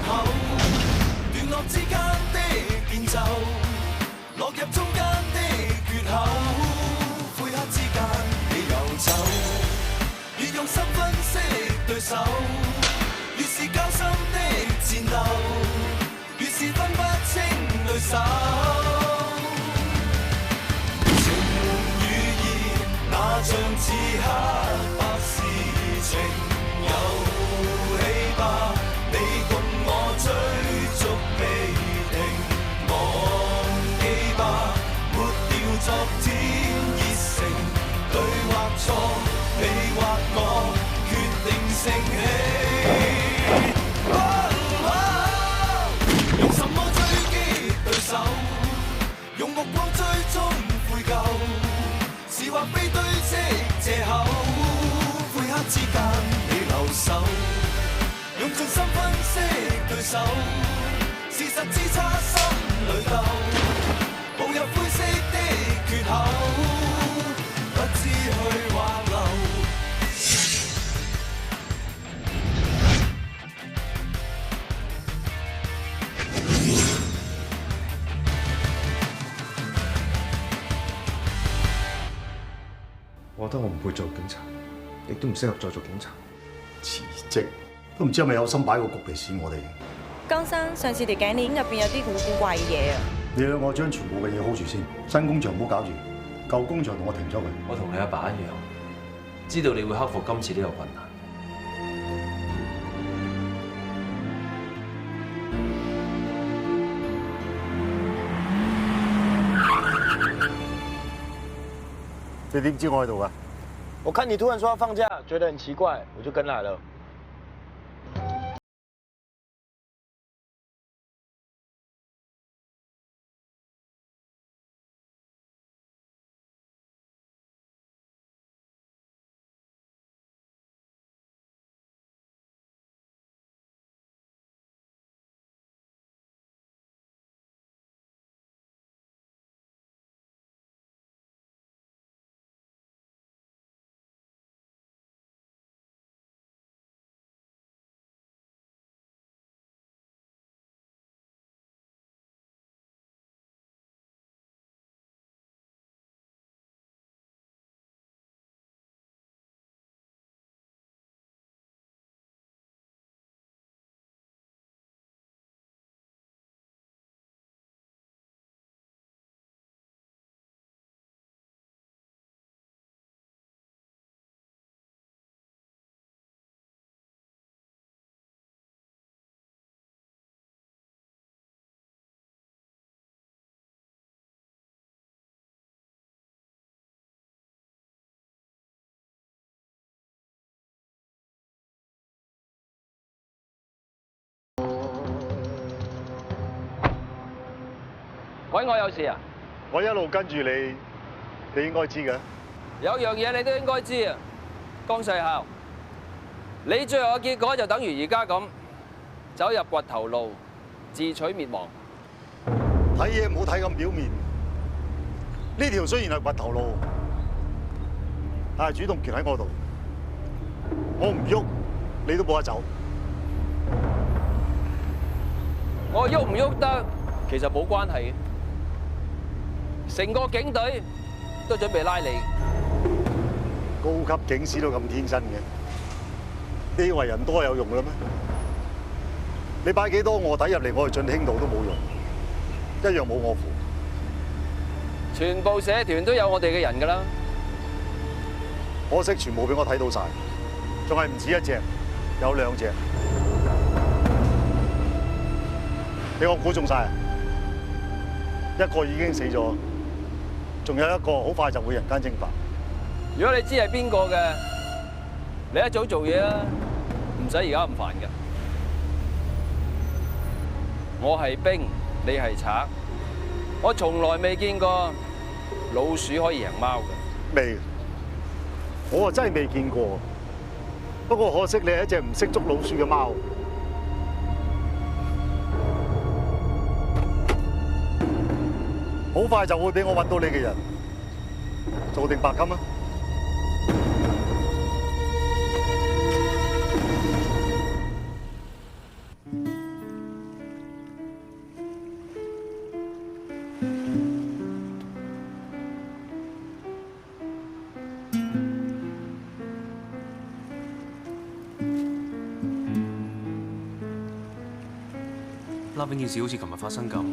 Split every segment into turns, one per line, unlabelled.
口，段落之間的變奏，落入中間的缺口，灰黑之間你游走，越用心分析對手，越是交心的戰鬥，越是分不清對手。情與義，那像此刻不是情遊戲吧？你共我追逐未停，忘記吧，抹掉昨天熱誠，對或錯，你或我決定升起。用什麼追擊對手？用目光追蹤悔疚，是或非堆積藉口，灰黑之間你留守。用盡心分析對手，事實之差心裏鬥，步入灰色的缺口，不知去或留。
我覺得我唔會做警察，亦都唔適合再做警察。
辭職都唔知係咪有心擺個局嚟試我哋。
江生，上次條頸鏈入邊有啲古古怪嘢啊！
你兩個將全部嘅嘢 hold 住先，新工場唔好搞住，舊工場同我停咗佢。
我同你阿爸一樣，知道你會克服今次呢個困難。
你點知我喺度啊？
我看你突然說要放假，覺得很奇怪，我就跟來了。
揾我有事啊？
我一路跟住你，你應該知嘅。
有樣嘢你都應該知啊，江世孝，你最後嘅結果就等於而家咁，走入掘頭路，自取滅亡。
睇嘢唔好睇咁表面。呢條雖然係掘頭路，但係主動權喺我度。我唔喐，你都冇得走。
我喐唔喐得，其實冇關係嘅。成個警隊都準備拉你。
高級警司都咁天真嘅，你以為人多有用啦咩？你擺幾多卧底入嚟我哋進興道都冇用，一樣冇我符。
全部社團都有我哋嘅人㗎啦。
可惜全部俾我睇到晒，仲係唔止一隻，有兩隻。俾我估中晒，一個已經死咗，仲有一個好快就會人間蒸發。
如果你知係邊個嘅，你一早做嘢啦，唔使而家咁煩嘅。我係兵，你係賊，我從來未見過老鼠可以贏貓嘅。
未，我啊真係未見過。不過可惜你係一隻唔識捉老鼠嘅貓。好快就會俾我揾到你嘅人，做定白金啊！
拉炳件事好似琴日發生咁，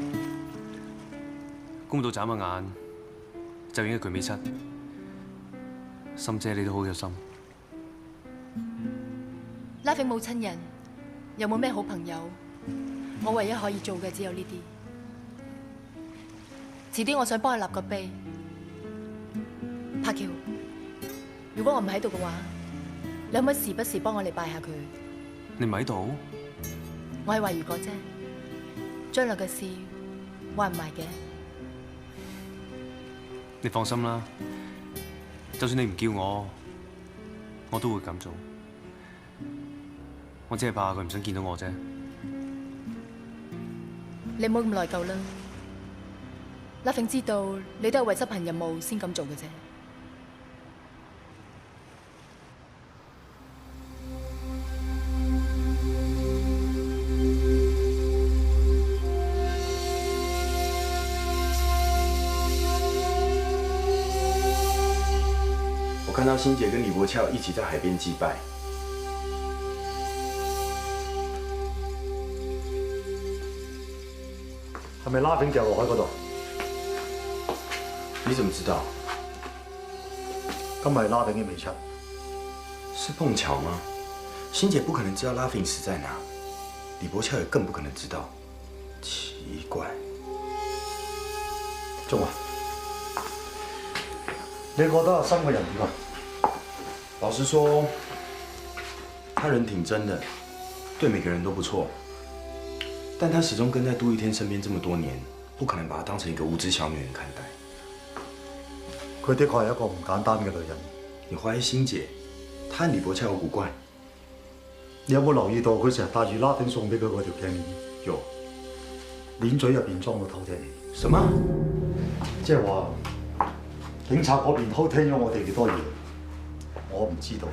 估唔到眨下眼就已經係佢尾七。心姐你都好有心。
拉炳冇親人，又冇咩好朋友，我唯一可以做嘅只有呢啲。遲啲我想幫佢立個碑。柏橋，如果我唔喺度嘅話，你可唔可以時不時幫我嚟拜下佢？
你唔喺度？
我係懷疑過啫，將來嘅事話唔埋嘅。
你放心啦，就算你唔叫我，我都會咁做。我只係怕佢唔想見到我啫。
你唔好咁內疚啦。拉炳知道你都係為執行任務先咁做嘅啫。
我看到欣姐跟李伯俏一起在海邊祭拜。
係咪拉炳掉落海嗰度？
你怎麼知道？
今日係拉炳嘅尾七。
是碰巧嗎？欣姐不可能知道拉炳死在哪，李伯俏也更不可能知道。奇怪。
鐘華，你覺得阿森個人點啊？
老實說，他人挺真的，對每個人都不錯。但他始終跟在杜一天身邊這麼多年，不可能把她當成一個無知小女人看待。
佢的確係一個唔簡單嘅女人。
你懷疑欣姐，她和李伯俏有古怪？
你有冇留意到佢成日帶住拉炳送俾佢嗰條頸鏈？
有。
鏈嘴入邊裝個偷聽器。
什麼？
即係話警察嗰邊偷聽咗我哋幾多嘢，我唔知道。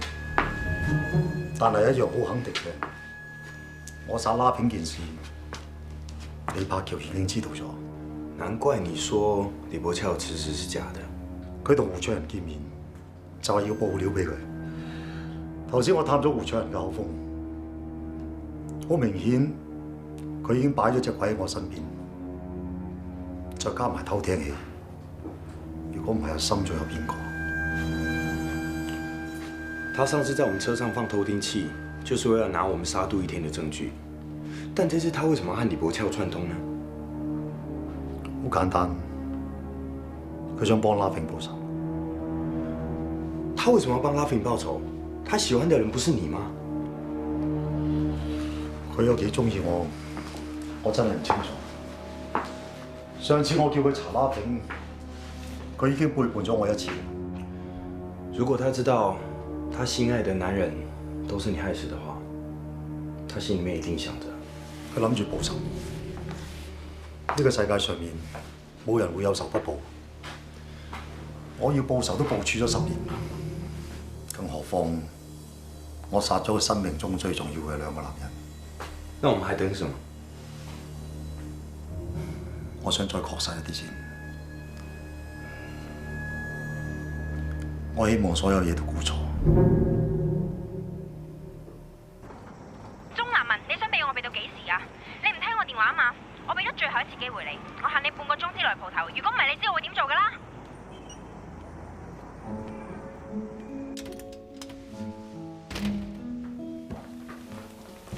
但係一樣好肯定嘅，我殺拉炳件事，李柏橋已經知道咗。
難怪你說李伯俏辭職是假的。
佢同胡卓人見面，就係要報料俾佢。頭先我探咗胡卓人嘅口風，好明顯佢已經擺咗隻鬼喺我身邊，再加埋偷聽器。如果唔係阿森，仲有邊個？
他上次在我們車上放偷聽器，就是為了拿我們殺杜一天的證據。但這次他為什麼和李伯俏串通呢？
好簡單，佢想幫拉炳報仇。
他為什麼要幫拉炳報仇？他喜歡的人不是你嗎？
佢有幾中意我，我真係唔清楚。上次我叫佢查拉炳，佢已經背叛咗我一次。
如果他知道他心愛的男人都是你害死的話，他心裡面一定想着，
佢諗住報仇。呢個世界上面冇人會有仇不報。我要報仇都部署咗10年，更何況我殺咗佢生命中最重要嘅2個男人。
那我們還等什麼？
我想再確實一啲先。我希望所有嘢都估錯。
鐘南文，你想俾我俾到幾時啊？你唔聽我電話啊嘛？我俾咗最後一次機會你，我限你半個鐘之內蒲頭。如果唔係，你知我會點做噶啦？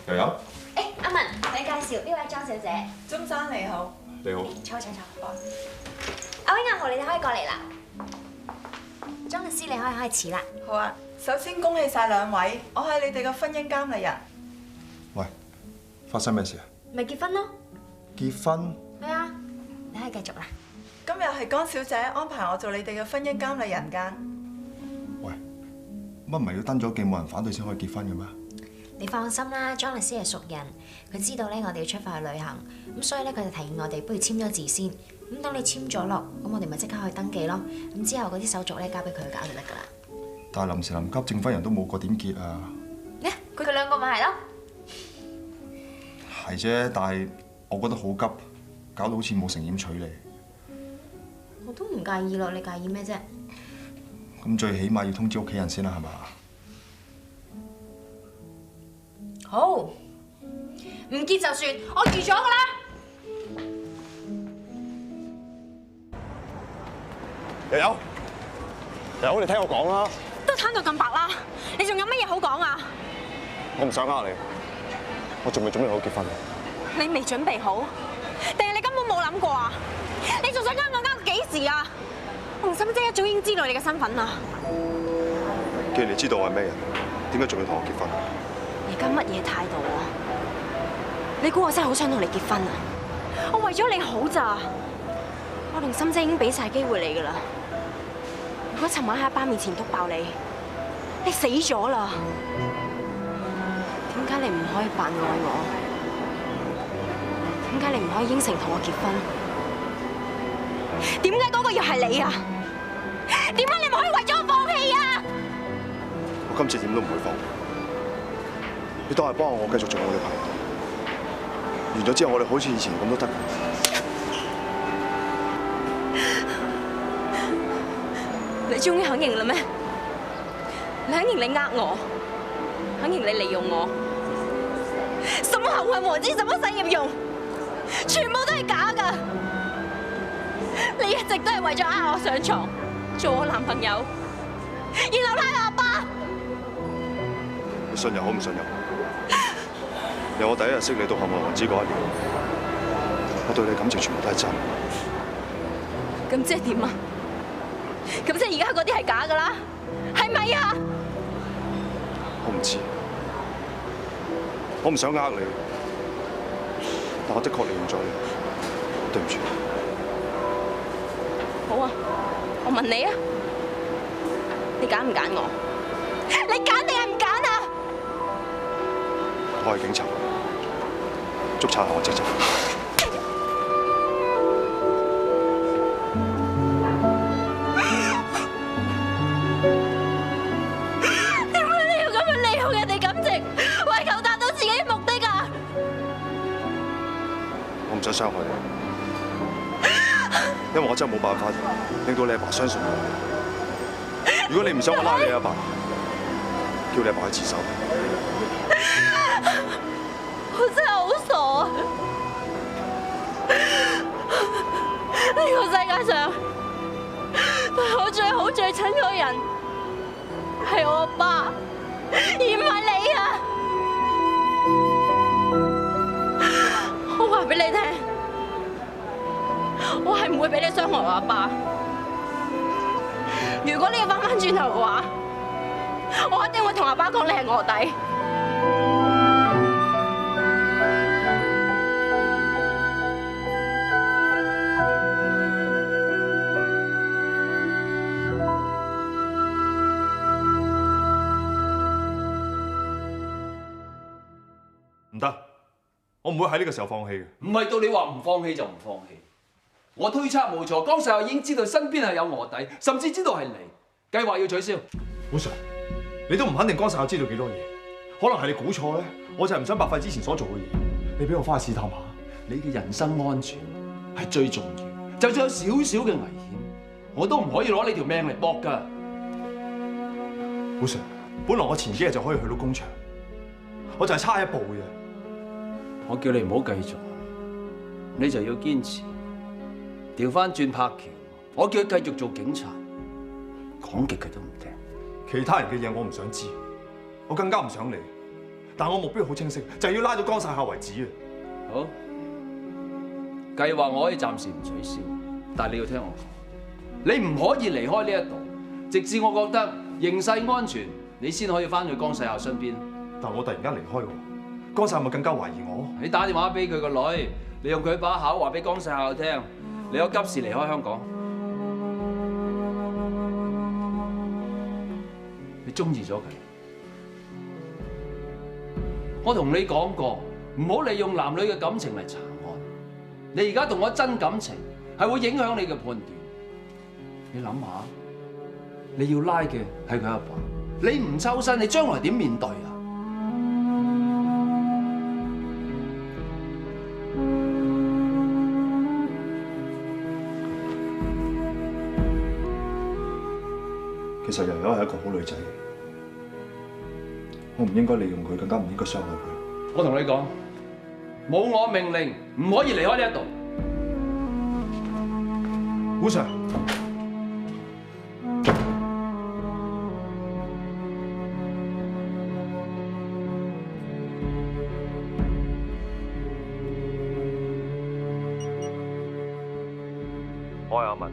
又有？
阿文，你介紹呢位莊小姐。
鐘生你好。
你好。
坐。阿威阿豪，你哋可以過嚟啦。莊律師，你可以開始啦。
好啊，首先恭喜晒2位，我係你哋嘅婚姻監禮人。
喂，發生咩事啊？
咪結婚咯。
結婚？
係啊，你可以繼續啦。
今日係江小姐安排我做你哋嘅婚姻監禮人㗎。
喂，乜唔係要登咗記冇人反對先可以結婚嘅咩？
你放心啦，莊律師係熟人，佢知道咧我哋要出發去旅行，咁所以咧佢就提議我哋不如簽咗字先，咁等你簽咗咯，咁我哋咪即刻去登記咯，咁之後嗰啲手續咧交俾佢搞就得㗎啦。
但係臨時臨急證婚人都冇個點結啊！
咧，佢2個咪係咯。
係啫，但係我覺得好急，搞到好似冇誠意取你。
我都唔介意咯，你介意咩啫？
咁最起碼要通知屋企人先啦，係嘛？
好，唔結就算，我預咗㗎啦。
有，你聽我講啦。
都攤到咁白啦，你仲有乜嘢好講啊？
我唔想呃你，我仲未準備好結婚。
你未準備好，定係你根本冇諗過啊？你仲想呃我呃到幾時啊？我同心姐一早已經知道你嘅身份啦。
既然你知道我係咩人，點解仲要同我結婚？
而家乜嘢態度啊？你估我真係好想同你結婚啊？我為咗你好咋，我同心姐已經俾晒機會你噶啦。如果尋晚喺阿爸面前篤爆你，你死咗啦！點解你唔可以扮愛我？點解你唔可以應承同我結婚？點解嗰個要係你啊？點解你唔可以為咗我放棄啊？
我今次點都唔會放。你當係幫我繼續做我女朋友。完咗之後，我哋好似以前咁都得。
你終於肯認啦咩？你肯認你呃我，肯認你利用我，什麼幸運王子，什麼洗業用，全部都係假㗎！你一直都係為咗呃我上床，做我男朋友，然後拉我阿爸。
你信任好唔信任？由我第一日識你到幸運王子嗰一年，我對你感情全部都係真。
咁即係點啊？咁即係而家嗰啲係假㗎啦，係咪啊？
我唔知，我唔想呃你，但我的確利用咗你，對唔住。
好啊，我問你啊，你揀唔揀我？你揀定係唔揀啊？
我係警察，捉賊係我職責。想傷害你，因為我真係冇辦法令到你阿爸相信我。如果你唔想我拉你阿爸，叫你阿爸去自首。
我真係好傻啊！呢個世界上對我最好最親嘅人係我阿爸，而唔係你啊！我話俾你聽，我係唔會俾你傷害我阿爸。如果你要翻返轉頭嘅話，我一定會同阿爸講你係臥底。
唔得，我唔會喺呢個時候放棄嘅。
唔係到你話唔放棄就唔放棄。我推測冇錯，江世孝已經知道身邊係有臥底，甚至知道係你，計劃要取消。
古 Sir，你都唔肯定江世孝知道幾多嘢，可能係你估錯咧。我就係唔想白費之前所做嘅嘢。你俾我翻去試探下，
你嘅人身安全係最重要，就算有少少嘅危險，我都唔可以攞你條命嚟搏㗎。
古 Sir，本來我前幾日就可以去到工場，我就係差一步嘅。
我叫你唔好繼續，你就要堅持。調翻轉柏橋，我叫佢繼續做警察，講極佢都唔聽。
其他人嘅嘢我唔想知，我更加唔想理。但我目標好清晰，就係要拉到江世孝為止啊！
好，計劃我可以暫時唔取消，但係你要聽我講，你唔可以離開呢一度，直至我覺得形勢安全，你先可以翻去江世孝身邊。
但我突然間離開喎，江世孝咪更加懷疑我？
你打電話俾佢個女，你用佢把口話俾江世孝聽，你有急事離開香港。你中意咗佢？我同你講過，唔好利用男女嘅感情嚟查案。你而家同我真感情，係會影響你嘅判斷。你諗下，你要拉嘅係佢阿爸，你唔抽身，你將來點面對啊？
其實柔柔係一個好女仔，我唔應該利用佢，更加唔應該傷害佢。
我同你講，冇我命令，唔可以離開呢一度。
古 Sir，
我係阿文，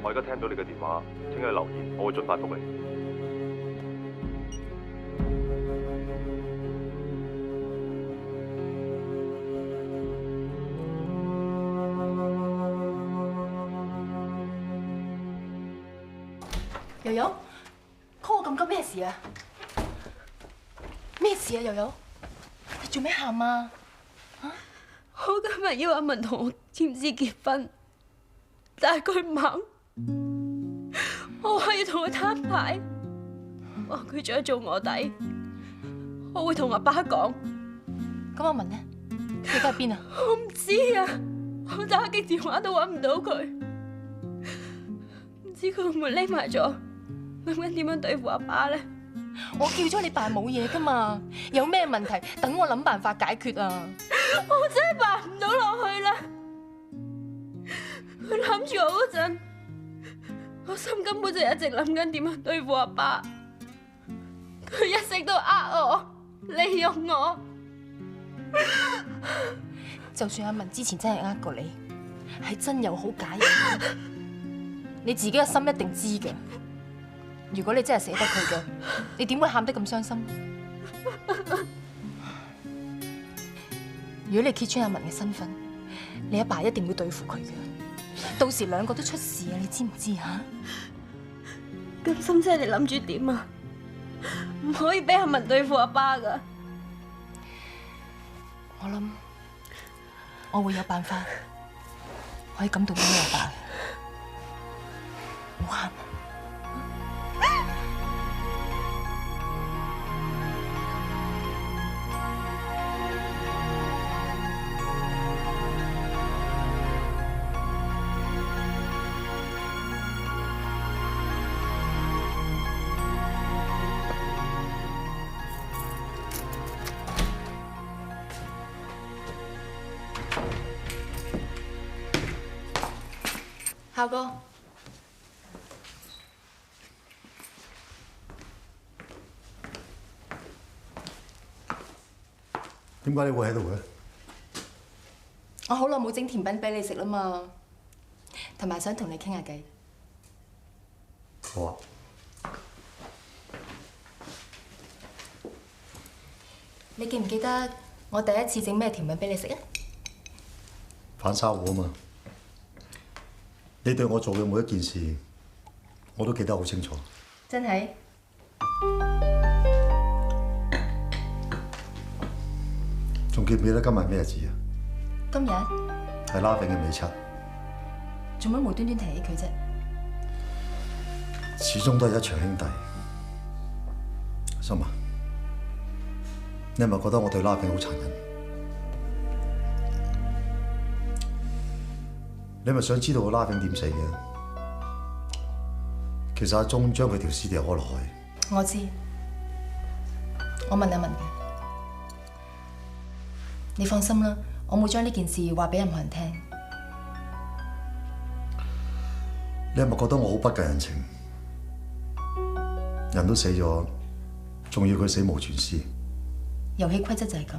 我而家聽到你嘅電話，請你留言，我會盡快覆你。
悠悠 ，call 我咁急咩事啊？咩事啊，悠悠？你做咩喊啊？
我今日要阿文同我簽字結婚，但係佢唔肯。我話要同佢攤牌，話佢再做我弟，我會同阿爸講。
咁阿文呢？佢而家喺邊啊？
我唔知啊，我打極電話都揾唔到佢，唔知佢會唔會匿埋咗，諗緊點樣對付阿爸咧？
我叫咗你扮冇嘢噶嘛，有咩問題等我諗辦法解決啊！
我真係扮唔到落去啦！佢攬住我嗰陣，我心根本就一直諗緊點樣對付阿爸。佢一直都我，利用我。
就算阿文之前真係呃過你，係真又好假又好，你自己嘅心一定知㗎。如果你真係捨得佢嘅，你點會喊得咁傷心？如果你揭穿阿文嘅身份，你阿爸一定會對付佢嘅，到時兩個都出事啊！你知唔知吓？
咁心姐，你諗住點啊？唔可以俾阿文對付阿爸噶。
我諗我會有辦法可以感動到你阿爸嘅。唔好喊。孝哥，
點解你會喺度嘅？
我好耐冇整甜品俾你食啦嘛，同埋想同你傾下偈。
好啊。
你記唔記得我第一次整咩甜品俾你食啊？
反沙壺啊嘛。你對我做嘅每一件事，我都記得好清楚。
真係？
仲記唔記得今日咩日子啊？
今日
係拉餅嘅尾七。
做乜無端端提起佢啫？
始終都係一場兄弟。心啊，你係咪覺得我對拉餅好殘忍？你咪想知道個拉餅點死嘅？其實阿忠將佢條屍掉咗落海。
我知，我問一問嘅。你放心啦，我冇將呢件事話俾任何人聽。
你係咪覺得我好不近人情？人都死咗，仲要佢死無全屍？
遊戲規則就係咁，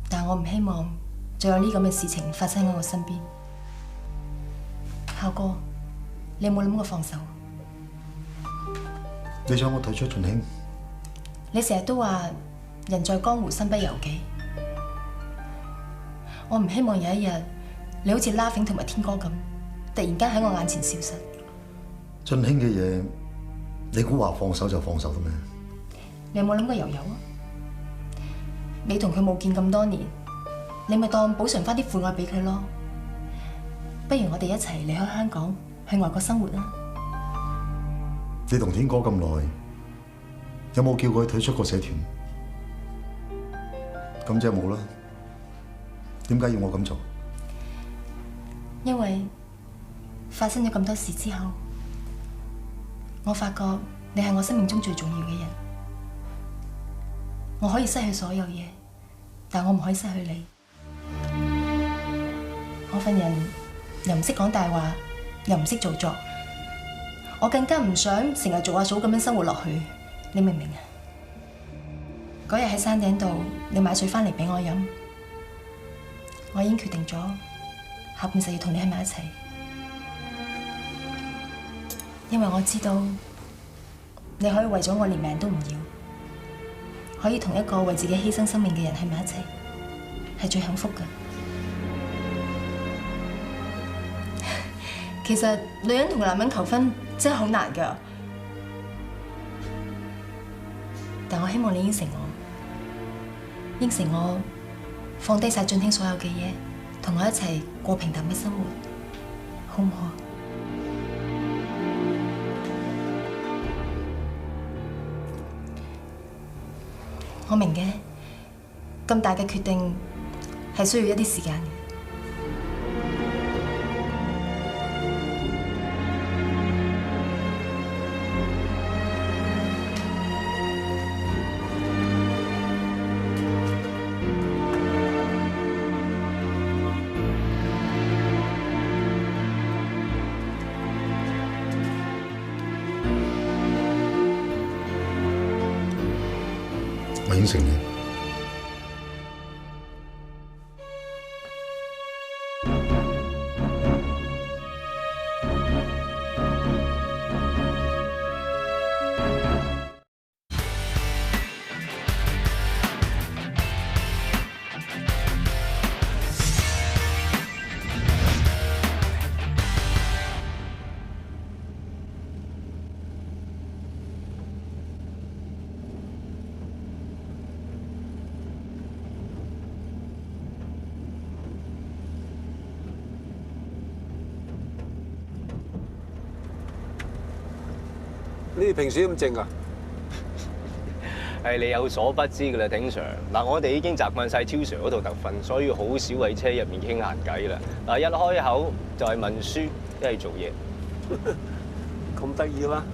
但係我唔希望再有呢咁嘅事情發生喺我身邊。孝哥，你有冇諗過放手？
你想我退出盡興？
你成日都話人在江湖身不由己，我唔希望有一日你好似 Laughing 同埋天哥咁，突然間喺我眼前消失。
盡興嘅嘢，你估話放手就放手嘅咩？
你有冇諗過悠悠啊？你同佢冇見咁多年，你咪當補償翻啲父愛俾佢咯。不如我哋一齊離開香港，去外國生活啦。
你同天哥咁耐，有冇叫佢退出個社團？咁即係冇啦。點解要我咁做？
因為發生咗咁多事之後，我發覺你係我生命中最重要嘅人。我可以失去所有嘢，但我唔可以失去你。我份人又唔識講大話，又唔識做作，我更加唔想成日做阿嫂咁樣生活落去。你明唔明啊？嗰日喺山頂度，你買水翻嚟俾我飲，我已經決定咗，下半世要同你喺埋一齊。因為我知道你可以為咗我連命都唔要，可以同一個為自己犧牲生命嘅人喺埋一齊，係最幸福㗎。其實女人同男人求婚真係好難㗎，但我希望你應承我放低晒俊興所有嘅嘢，同我一齊過平淡嘅生活，好唔好？我明嘅，咁大嘅決定係需要一啲時間嘅。
我應承你。
你哋平時咁靜啊？
係你有所不知㗎啦，鼎 Sir。嗱，我哋已經習慣晒超 Sir 嗰度特訓，所以好少喺車入面傾閒偈啦。嗱，一開口就係問書，一係做嘢。
咁得意啦！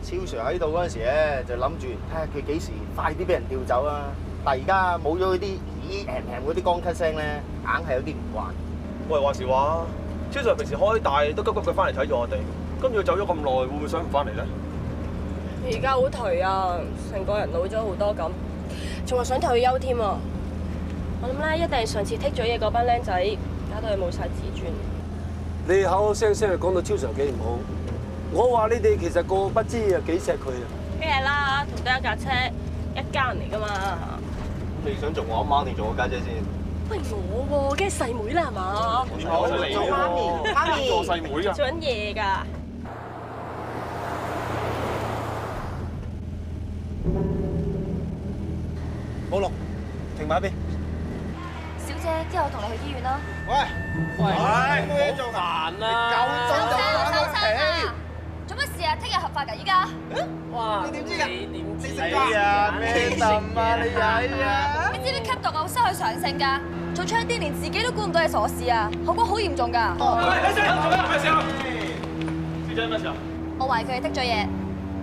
超 Sir 喺度嗰陣時咧，就諗住睇下佢幾時快啲俾人調走啊！但係而家冇咗嗰啲咦嗰啲鋼咳聲咧，硬係有啲唔慣。
喂，話時話，超 Sir 平時開大都急急腳翻嚟睇住我哋，跟住佢走咗咁耐，會唔會想唔翻嚟咧？
而家好頹啊，成個人老咗好多咁，仲話想退休添啊！我諗咧，一定係上次剔咗嘢嗰班僆仔，搞到佢冇晒自尊。
你口口聲聲係講到超 Sir 幾唔好，我話你哋其實個不知啊幾錫佢啊！
梗係啦，同得一架車，一家人嚟噶嘛。
你想做我阿媽定做我家姐先？
喂，我喎，梗係細妹啦，係嘛？
做媽咪，
做細妹㗎。
做緊嘢㗎。
冇錄，停埋一邊。
小姐，之後同你去醫院啦。
喂，冇嘢做煩啦。夠鐘就翻屋企。
做乜事啊？聽日合法㗎依家。
哇！
你點知㗎？
你點知
啊？咩氹啊？你曳啊？
你知唔知吸毒啊會失去常性㗎？做槍啲連自己都估唔到係傻事啊，後果好嚴重㗎。
喂，咩事啊？小姐咩事啊？
我懷疑佢哋剔咗嘢。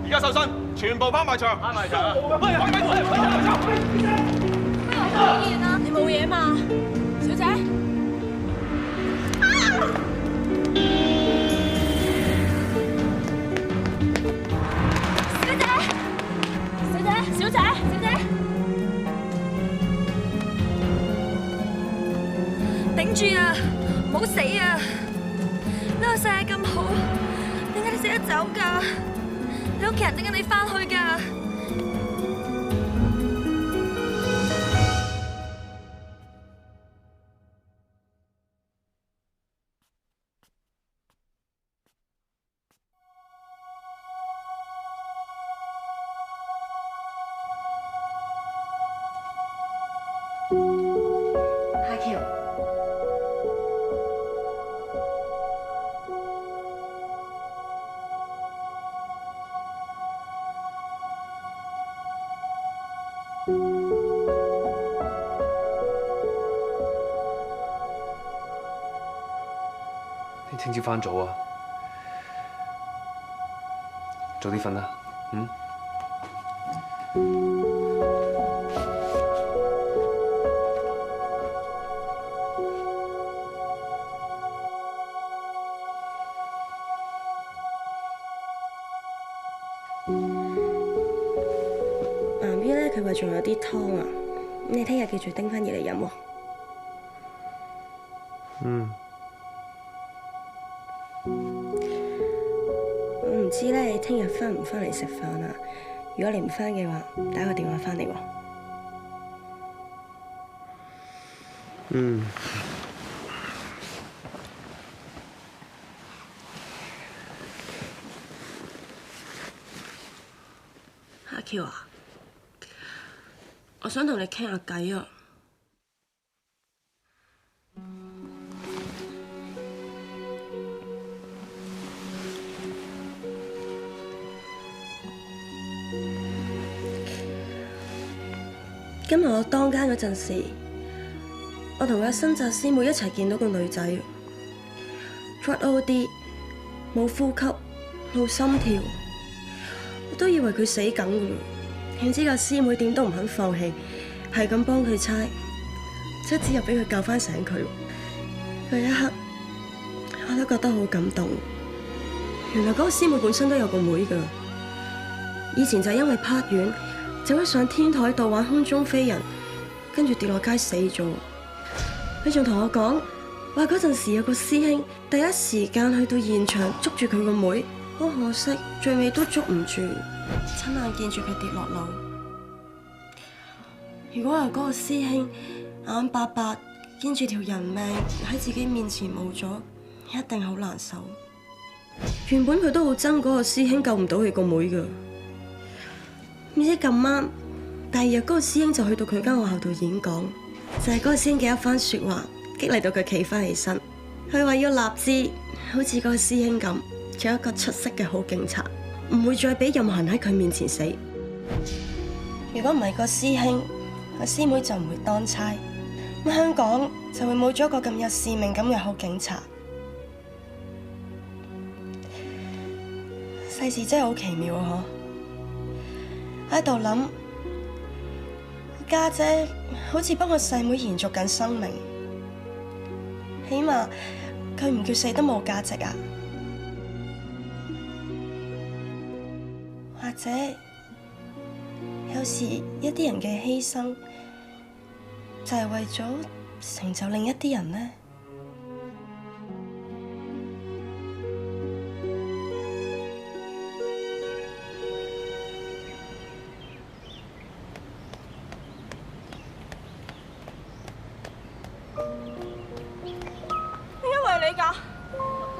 而家受薪，全部拋埋場。拋埋場。喂，
醫院啦！
你冇嘢嘛，小姐？小姐！頂住啊！唔好死啊！呢個世界咁好，點解你捨得走㗎？你屋企人等緊你翻去㗎。
阿喬，
你聽朝翻早啊，早啲瞓啦，嗯。
南邊咧，佢話仲有啲湯啊，你聽日記住叮翻嘢嚟飲喎。
嗯。
我唔知
知咧你聽日翻唔翻嚟食飯啊？如果你唔翻嘅話，打個電話翻嚟喎。
嗯。
阿 Q 啊，我想同你傾下偈啊。今日我當間嗰陣時，我同阿新澤師妹一齊見到個女仔 ，drug OD， 冇呼吸，冇心跳，我都以為佢死緊噶啦。點知個師妹點都唔肯放棄，係咁幫佢猜，卒之又俾佢救翻醒佢。嗰一刻，我都覺得好感動。原來嗰個師妹本身都有個妹噶，以前就因為拍完。走咗上天台度玩空中飛人，跟住跌落街死咗。佢仲同我講話嗰陣時有個師兄第一時間去到現場捉住佢個妹，好可惜最尾都捉唔住，親眼見住佢跌落樓。如果係嗰個師兄眼白白見住條人命喺自己面前冇咗，一定好難受。原本佢都好憎嗰個師兄救唔到佢個妹噶。而且咁啱，第二日嗰個師兄就去到佢間學校度演講，就係嗰個師兄嘅一番說話激勵到佢企翻起身。佢話要立志，好似嗰個師兄咁，做一個出色嘅好警察，唔會再俾任何人喺佢面前死。如果唔係個師兄，個師妹就唔會當差，咁香港就會冇咗一個咁有使命感嘅好警察。世事真係好奇妙啊！喺度諗，家姐好似幫我細妹延續緊生命，起碼佢唔叫死得冇價值啊！或者有時一啲人嘅犧牲就係為咗成就另一啲人呢？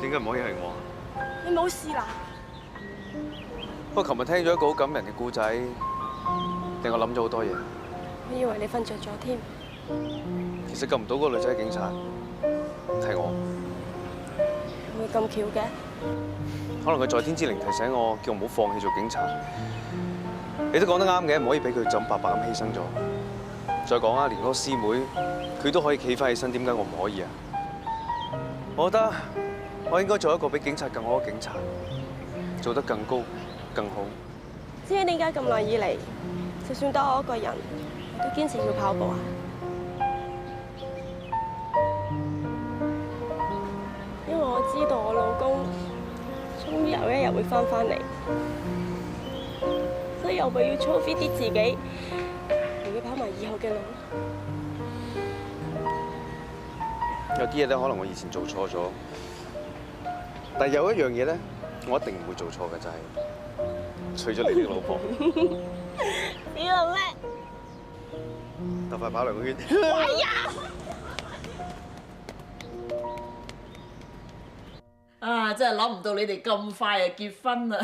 點解唔可以係我？
你冇事啦？
不過琴日聽咗一個好感人嘅故仔，令我諗咗好多嘢。
我以為你瞓着咗添。
其實救唔到嗰個女仔嘅警察係我。
會咁巧嘅？
可能佢在天之靈提醒我，叫我唔好放棄做警察。你都講得啱嘅，唔可以俾佢就咁白白咁犧牲咗。再講啊，連嗰個師妹佢都可以企翻起身，點解我唔可以啊？我覺得我應該做一個比警察更好嘅警察，做得更高、更好。
知唔知點解咁耐以嚟，就算得我一個人，我都堅持要跑步啊？因為我知道我老公終於有一日會返嚟，所以我咪要操 fit 啲自己，又要跑埋以後嘅路。
有啲嘢咧，可能我以前做錯咗，但係有一樣嘢咧，我一定唔會做錯嘅，就係娶咗你呢個老婆。
你諗咩？
鬥快跑2個圈。
哎呀！
啊！真係諗唔到你哋咁快就結婚啦！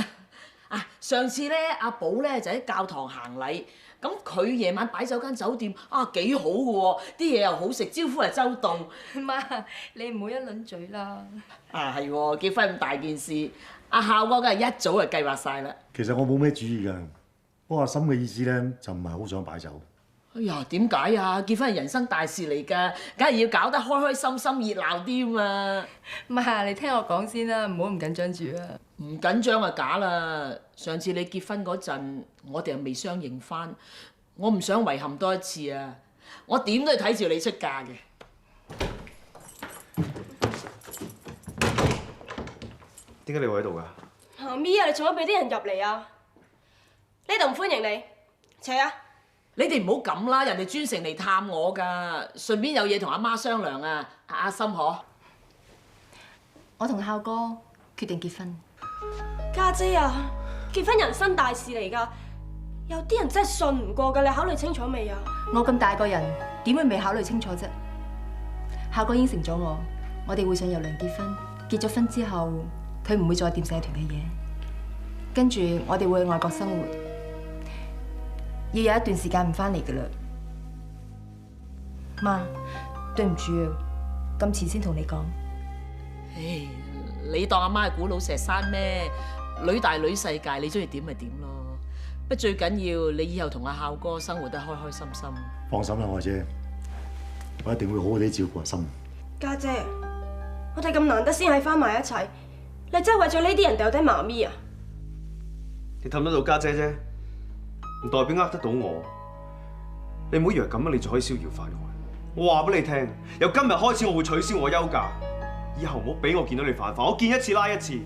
啊，上次咧，阿寶咧就喺教堂行禮。咁佢夜晚擺酒間酒店啊，幾好嘅喎，啲嘢又好食，招呼又周到。
媽，你唔好一輪嘴啦。
啊係喎，結婚咁大件事，阿孝哥梗係一早就計劃晒啦。
其實我冇咩主意㗎，不過阿心嘅意思咧就唔係好想擺酒。
哎呀，點解啊？結婚係人生大事嚟㗎，梗係要搞得開開心心、熱鬧啲嘛。
媽，你聽我講先啦，唔好咁緊張住啊。
唔緊張啊假啦！上次你結婚嗰陣，我哋又未相認翻，我唔想遺憾多一次啊！我點都要睇住你出嫁嘅。
點解你會喺度㗎？
阿咪啊，你做乜俾啲人入嚟啊？呢度唔歡迎你，扯啊！
你哋唔好咁啦，人哋專程嚟探我㗎，順便有嘢同阿媽商量啊！阿心可，
我同孝哥決定結婚。
家姐啊，結婚人生大事嚟㗎，有啲人真係信唔過㗎，你考慮清楚未啊？
我咁大個人，點會未考慮清楚啫？孝哥應承咗我哋會上郵輪結婚。結咗婚之後，佢唔會再掂社團嘅嘢。跟住我哋會去外國生活，要有一段時間唔返嚟㗎啦。媽，對唔住啊，咁遲先同你講。
唉，你當阿媽係古老石山咩？女大女世界，你中意點咪點咯。不過最緊要你以後同阿孝哥生活得開開心心。
放心啦，我姐，我一定會好好地照顧阿心。
家姐，我哋咁難得先喺翻埋一齊，你真係為咗呢啲人掉低媽咪啊？
你氹得到家姐啫，唔代表呃得到我。你唔好以為咁樣你就可以逍遙法外。我話俾你聽，由今日開始我會取消我休假，以後唔好俾我見到你犯法，我見一次拉一次。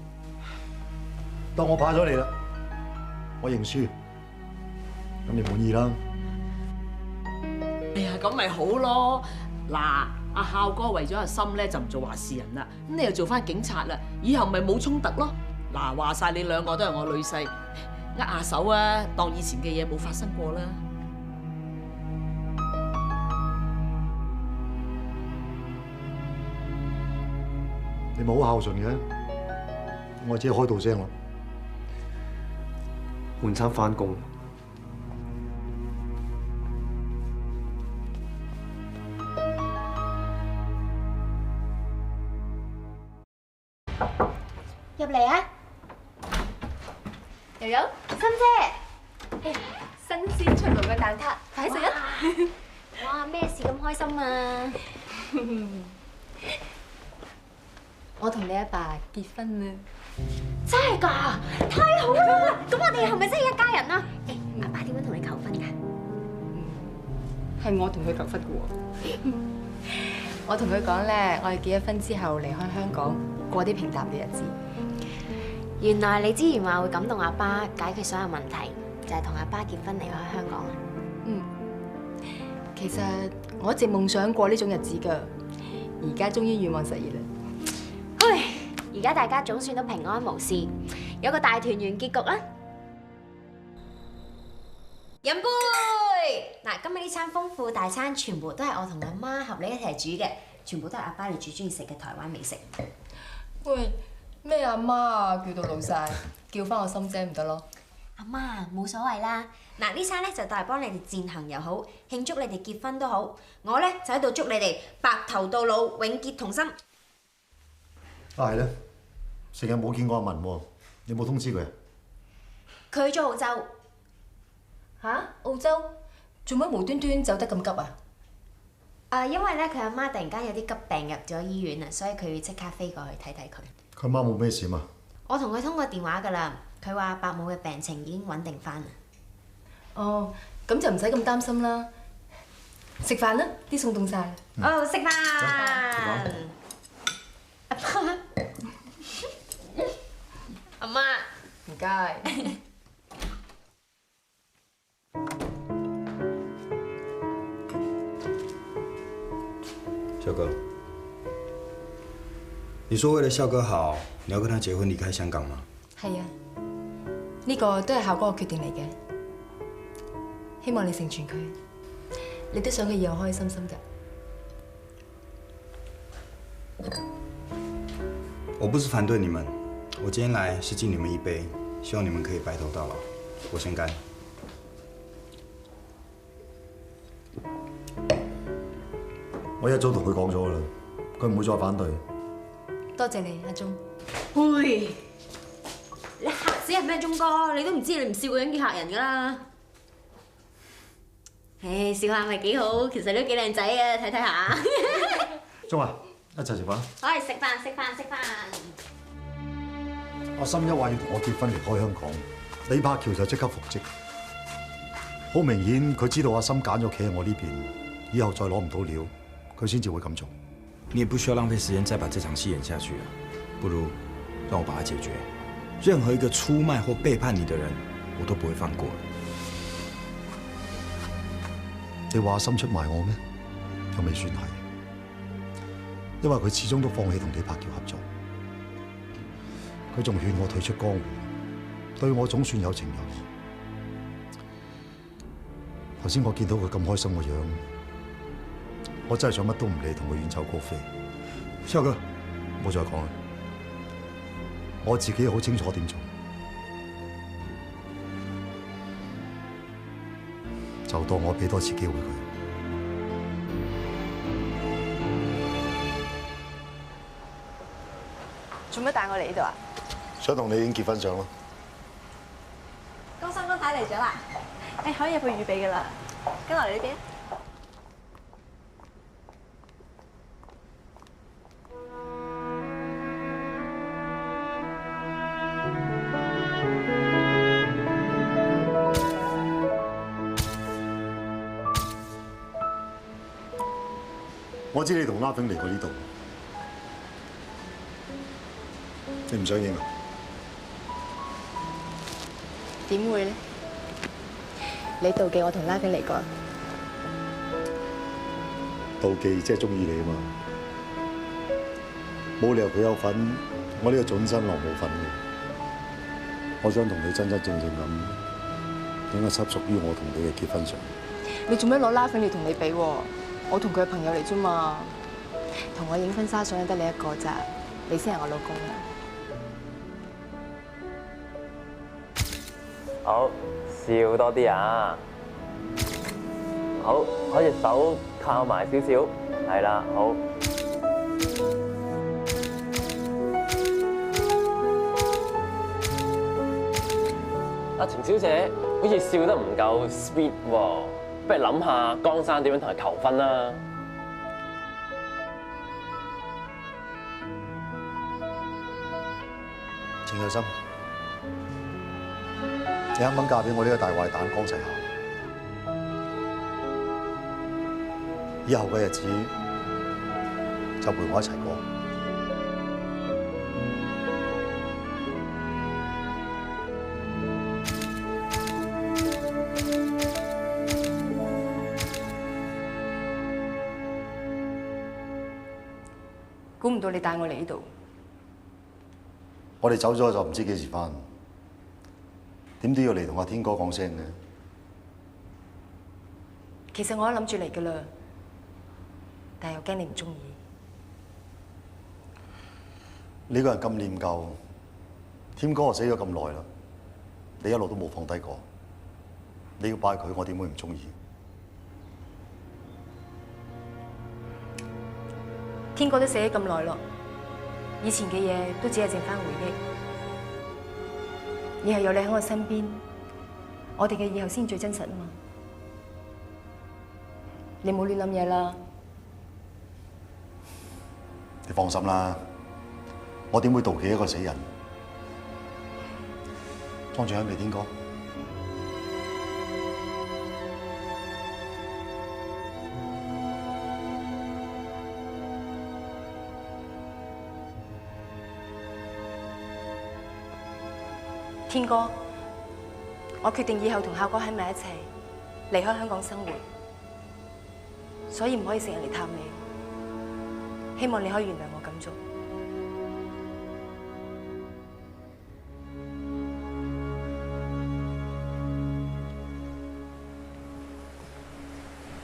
當我怕咗你啦，我認輸，咁你滿意啦？
哎呀，咁咪好咯。嗱，阿孝哥為咗阿心咧就唔做話事人啦，咁你又做翻警察啦，以後咪冇衝突咯。嗱，話晒你兩個都係我女婿，握下手啊，當以前嘅嘢冇發生過啦。
你咪好孝順嘅，我姐開到聲啦。
換餐返工。
入嚟啊！
又有心姐，新鮮出爐嘅蛋撻，快食啊！
哇，咩事咁開心啊？
我同你阿爸結婚啦！
真係㗎，太好啦！咁我哋係咪真係一家人啊？誒，阿爸點樣同你求婚㗎？
係我同佢求婚嘅喎。我同佢講咧，我哋結咗婚之後離開香港，過啲平淡嘅日子。
原來你之前話會感動阿爸，解決所有問題，就係同阿爸結婚離開香港啊？
嗯，其實我一直夢想過呢種日子㗎，而家終於願望實現啦。
唉，而家大家總算都平安無事，有個大團圓結局啦！飲杯！嗱，今日呢餐豐富大餐全部都係我同阿媽合你一齊煮嘅，全部都係阿爸你最中意食嘅台灣美食。
喂，咩阿媽啊？叫到老曬，叫翻我心姐唔得咯？
阿媽冇所謂啦，嗱呢餐咧就當係幫你哋餞行又好，慶祝你哋結婚都好，我咧就喺度祝你哋白頭到老，永結同心。
係咧，成日冇見過阿文喎，你冇通知佢啊？
佢去咗澳洲。
嚇？澳洲？做乜無端端走得咁急啊？
因為咧佢阿媽突然間有啲急病入咗醫院啊，所以佢要即刻飛過去睇睇佢。
佢媽冇咩事嘛？
我同佢通過電話㗎啦，佢話伯母嘅病情已經穩定翻啦。
哦，咁就唔使咁擔心啦。食飯啦，啲餸凍晒啦。
哦，食飯。阿媽，
唔該。
孝哥，你說為了孝哥好，你要跟他結婚離開香港嗎？
係啊，呢個都係孝哥嘅決定嚟嘅。希望你成全佢，你都想佢以後開開心心㗎。
我不是反對你們，我今天來是敬你們一杯，希望你們可以白頭到老。我先乾。
我一早同佢講咗㗎啦，佢唔會再反對。
多謝你，阿鐘。
喂，你嚇死人咩，鐘哥？你都唔知你唔笑個樣叫嚇人㗎啦。唉，笑下咪幾好，其實你都幾靚仔啊，睇睇下。
鐘啊，一齊食飯。
好，食飯食飯食飯。
阿心一話要同我結婚離開香港，李柏橋就即刻復職。好明顯，佢知道阿心揀咗企喺我呢邊，以後再攞唔到料，佢先至會咁做。
你也不需要浪費時間再把這場戲演下去啊，不如讓我把它解決。任何一個出賣或背叛你的人，我都不會放過。
你話阿心出賣我咩？又未算係，因為佢始終都放棄同李柏橋合作。佢仲勸我退出江湖，對我總算有情有義。頭先我見到佢咁開心個樣，我真係想乜都唔理，同佢遠走高飛。之後佢冇再講啦，我自己好清楚點做，就當我俾多次機會佢。
做咩帶我嚟呢度啊？
想同你影結婚相咯。
江生哥太嚟咗啦，誒可以入去預備噶啦，跟落嚟呢邊。
我知你同拉炳嚟過呢度，你唔想影啊？
點會咧？你妒忌我同拉炳嚟過？
妒忌即係中意你啊嘛，冇理由佢有份，我呢個準新郎冇份嘅。我想同你真真正正咁影一輯屬於我同你嘅結婚相。
你做咩攞拉炳嚟同你比喎？我同佢係朋友嚟啫嘛，同我影婚紗相得你一個咋，你先係我老公啊！
好，笑多啲啊！好，可以手靠埋少少，係啦，好。阿程小姐好似笑得唔夠 sweet 喎，不如諗下江生點樣同佢求婚啦。
程有心，你肯唔肯嫁俾我呢個大壞蛋江世豪？以後嘅日子就陪我一齊過。
估唔到你帶我嚟呢度。
我哋走咗就唔知幾時返，點都要嚟同阿天哥講聲嘅。
其實我都諗住嚟噶啦，但係又驚你唔中意。
你個人咁念舊，天哥死咗咁耐啦，你一路都冇放低過。你要拜佢，我點會唔中意？
天哥都死咗咁耐咯，以前嘅嘢都只係剩翻回憶。以後有你喺我身邊，我哋嘅以後先最真實啊嘛！你冇亂諗嘢啦。
你放心啦，我點會妒忌一個死人？裝住香未，天哥？
天哥，我決定以後同孝哥喺埋一齊，離開香港生活，所以唔可以成日嚟探你。希望你可以原諒我咁做。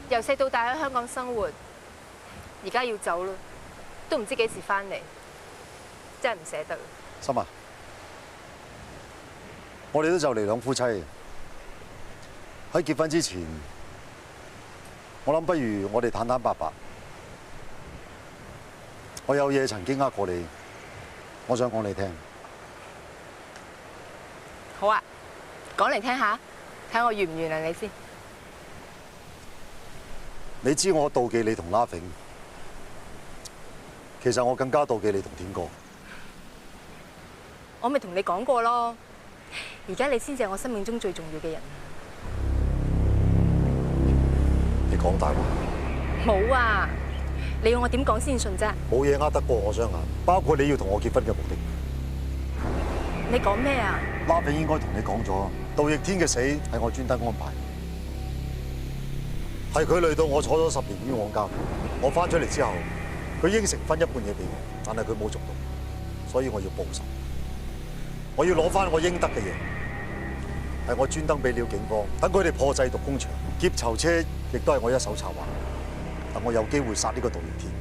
由細到大喺香港生活，而家要走啦，都唔知幾時返嚟，真係唔捨得。
心啊！我哋都就嚟兩夫妻，喺結婚之前，我諗不如我哋坦坦白白。我有嘢曾經呃過你，我想講你聽。
好啊，講嚟聽下，睇我原唔原諒你先。
你知我妒忌你同拉炳，其實我更加妒忌你同天哥。
我咪同你講過咯。而家你先至係我生命中最重要嘅人。
你講大話。
冇啊！你要我點講先信啫？
冇嘢呃得過我雙眼，包括你要同我結婚嘅目的。
你講咩啊？
拉炳應該同你講咗，杜奕天嘅死係我專登安排，係佢累到我坐咗10年冤枉監。我翻出嚟之後，佢應承分一半嘢俾我，但係佢冇做到，所以我要報仇。我要攞翻我應得嘅嘢。係我專登俾了警方，等佢哋破製毒工場，劫囚車亦都係我一手策劃，等我有機會殺呢個杜月天。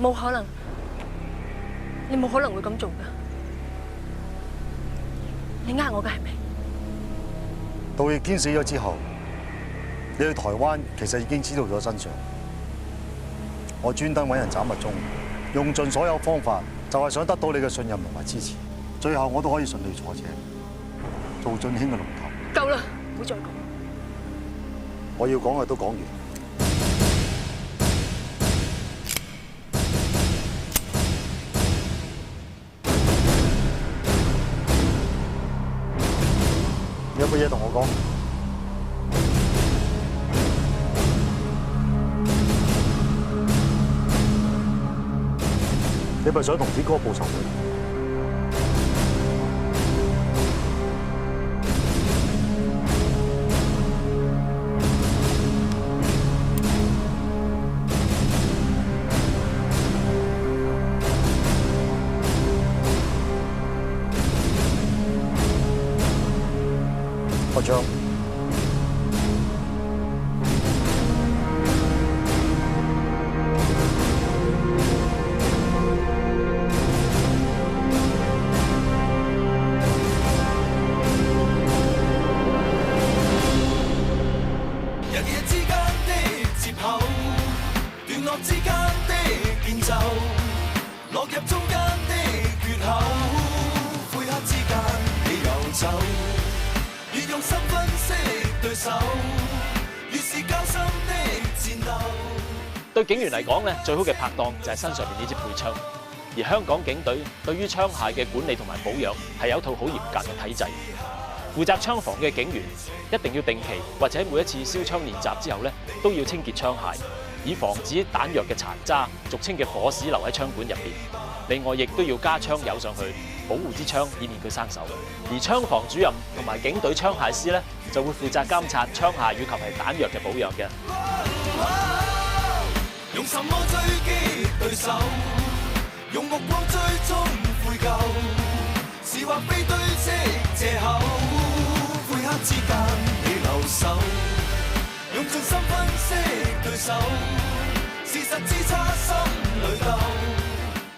冇可能，你冇可能會咁做㗎。你呃我嘅係咪？
杜月天死咗之後，你去台灣其實已經知道咗真相。我專登揾人斬密宗，用盡所有方法，就係想得到你嘅信任同埋支持。最後我都可以順利坐車，做俊興嘅龍頭。
夠啦，唔好再講。
我要講嘅都講完。你有冇嘢同我講？你咪想同啲哥報仇？學長，
日夜之間的接口，段落之間的變奏，落入中間的缺口，灰黑之間你遊走。越用心分析對手，越是交心的戰鬥。
對警員嚟講咧，最好嘅拍檔就係身上面呢支配槍。而香港警隊對於槍械嘅管理同埋保養係有套好嚴格嘅體制。負責槍房嘅警員一定要定期或者每一次燒槍練習之後咧，都要清潔槍械，以防止彈藥嘅殘渣，俗稱嘅火屎留喺槍管入邊。另外，亦都要加槍油上去，保護支槍，以免佢生鏽。而槍房主任同埋警隊槍械師咧，就會負責監察槍械以及係彈藥嘅保養嘅。
用什麼追擊對手？用目光追蹤悔疚，是或非堆積藉口？灰黑之間你留守，用盡心分析對手，事實之差心裏鬥。